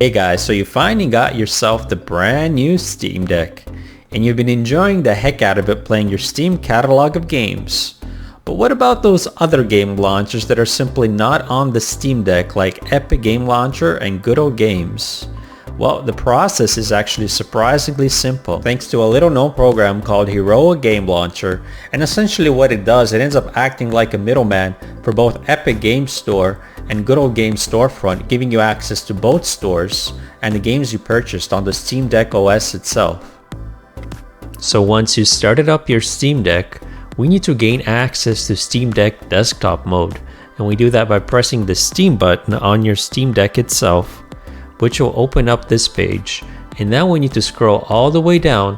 Hey guys, so you finally got yourself the brand new Steam Deck, and you've been enjoying the heck out of it playing your Steam catalog of games. But what about those other game launchers that are simply not on the Steam Deck, like Epic Game Launcher and Good Old Games? Well, the process is actually surprisingly simple thanks to a little known program called Heroic Game Launcher, and essentially what it does, it ends up acting like a middleman for both Epic Game Store and Good Old Games Storefront, giving you access to both stores and the games you purchased on the Steam Deck OS itself. So once you started up your Steam Deck, we need to gain access to Steam Deck desktop mode, and we do that by pressing the Steam button on your Steam Deck itself, which will open up this page. And now we need to scroll all the way down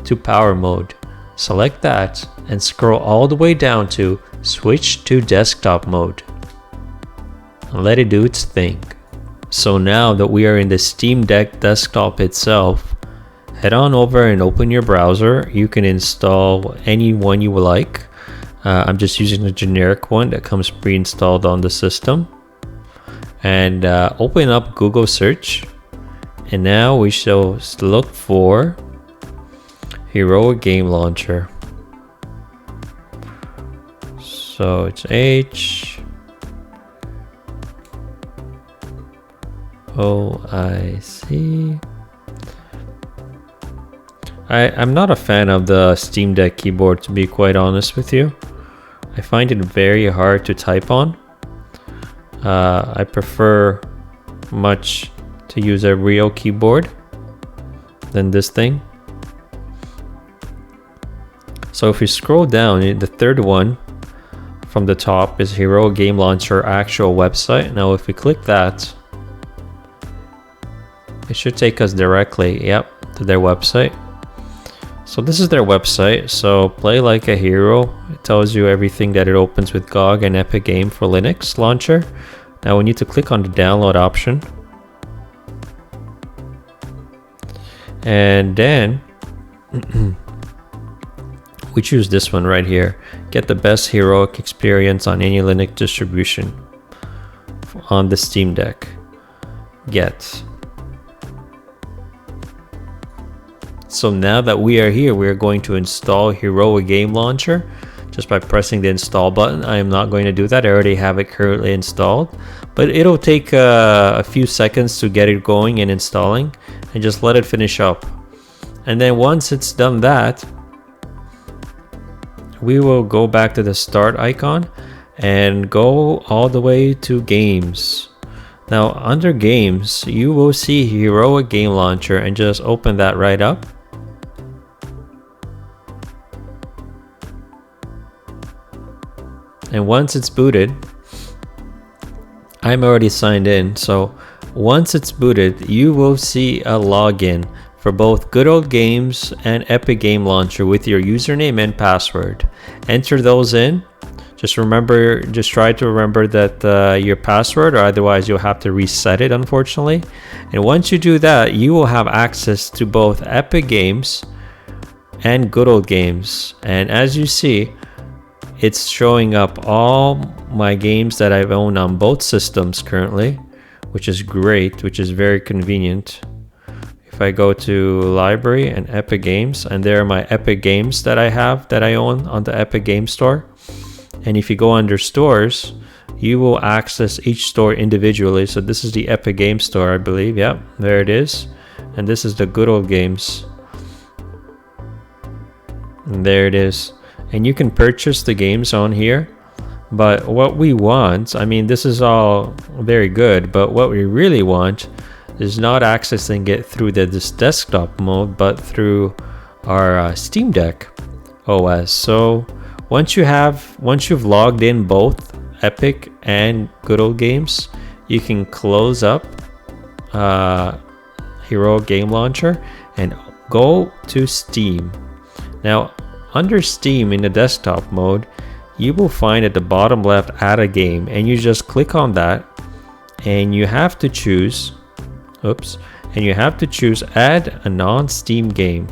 to power mode. Select that and scroll all the way down to switch to desktop mode. Let it do its thing. So now that we are in the Steam Deck desktop itself, head on over and open your browser. You can install any one you would like. I'm just using the generic one that comes pre-installed on the system. And open up Google search. And now we shall look for Heroic Game Launcher. So it's HOIC. I'm not a fan of the Steam Deck keyboard, to be quite honest with you. I find it very hard to type on. I prefer much to use a real keyboard than this thing. So if you scroll down, the third one from the top is Heroic Game Launcher actual website. Now if we click that, it should take us directly, to their website. So this is their website. So play like a hero. It tells you everything that it opens with GOG and Epic Game for Linux launcher. Now we need to click on the download option. And then we choose this one right here. Get the best heroic experience on any Linux distribution on the Steam Deck. Get. So now that we are here, we are going to install Heroic Game Launcher just by pressing the install button. I am not going to do that. I already have it currently installed, but it'll take a few seconds to get it going and installing, and just let it finish up. And then once it's done that, we will go back to the start icon and go all the way to games. Now under games, you will see Heroic Game Launcher, and just open that right up. And once it's booted, I'm already signed in, so once it's booted, you will see a login for both Good Old Games and Epic Game Launcher with your username and password. Enter those in. Just try to remember that your password, or otherwise you'll have to reset it, unfortunately. And once you do that, you will have access to both Epic Games and Good Old Games. And as you see, it's showing up all my games that I've owned on both systems currently, which is great, which is very convenient. If I go to library and Epic Games, and there are my Epic Games that I own on the Epic Game Store. And if you go under stores, you will access each store individually. So this is the Epic Game Store, I believe. Yep, there it is. And this is the Good Old Games. And there it is. And you can purchase the games on here. But what we want, I mean, this is all very good, but what we really want is not accessing it through this desktop mode, but through our Steam Deck OS. So once you've logged in both Epic and Good Old Games, you can close up Heroic Game Launcher and go to Steam. Now under Steam in the desktop mode, you will find at the bottom left add a game, and you just click on that, and you have to choose add a non-Steam game.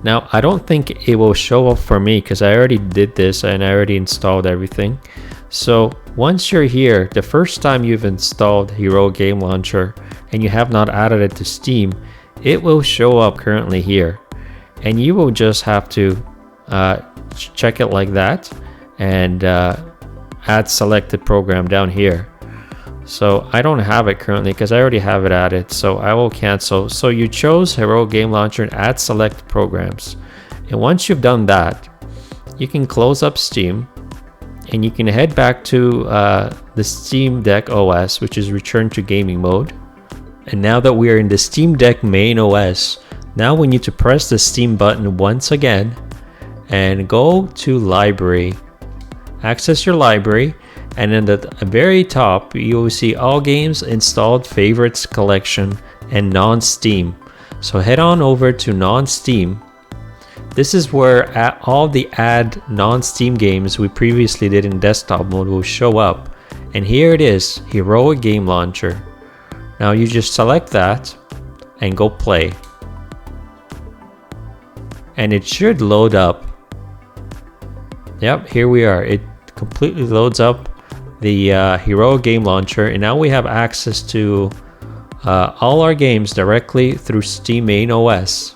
Now I don't think it will show up for me because I already did this and I already installed everything. So once you're here, the first time you've installed Heroic Game Launcher, and you have not added it to Steam, it will show up currently here, and you will just have to check it like that and add selected program down here. So I don't have it currently because I already have it added, so I will cancel. So you chose Heroic Game Launcher and add select programs, and once you've done that, you can close up Steam and you can head back to the Steamdeck OS, which is return to gaming mode. And now that we are in the Steamdeck main OS, now we need to press the Steam button once again and go to library, access your library, and then at the very top you will see all games installed, favorites, collection, and non-Steam. So head on over to non-Steam. This is where all the add non-Steam games we previously did in desktop mode will show up. And here it is, Heroic Game Launcher. Now you just select that and go play. And it should load up. Yep, here we are. It completely loads up the Heroic Game Launcher, and now we have access to all our games directly through Steam main OS.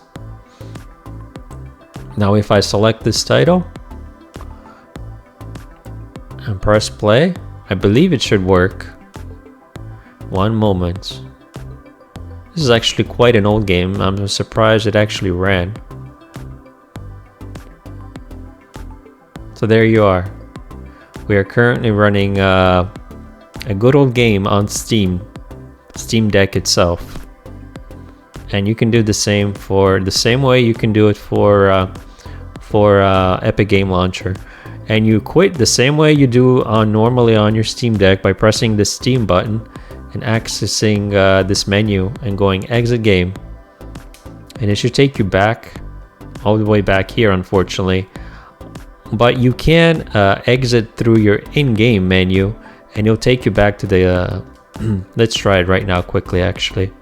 Now if I select this title and press play, I believe it should work. One moment. This is actually quite an old game. I'm surprised it actually ran. So there you are. We are currently running a good old game on Steam Deck itself, and you can do the same way you can do it for Epic Game Launcher, and you quit the same way you do normally on your Steam Deck by pressing the Steam button and accessing this menu and going exit game, and it should take you back all the way back here, unfortunately. But you can exit through your in-game menu and it'll take you back to the let's try it right now quickly, actually,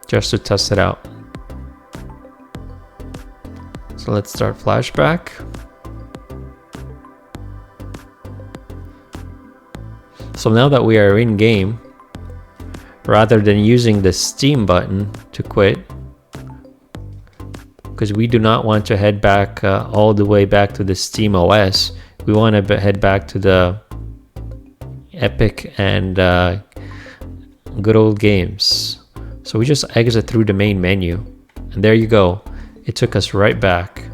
just to test it out. So let's start flashback. So now that we are in game, rather than using the Steam button to quit, because we do not want to head back all the way back to the Steam OS. We want to head back to the Epic and good old games. So we just exit through the main menu, and there you go. It took us right back.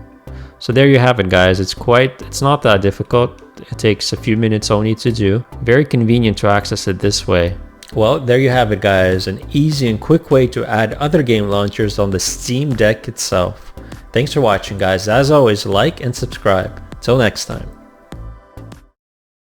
So there you have it, guys. It's not that difficult. It takes a few minutes only to do. Very convenient to access it this way. Well, there you have it, guys. An easy and quick way to add other game launchers on the Steam Deck itself. Thanks for watching, guys. As always, like and subscribe. Till next time.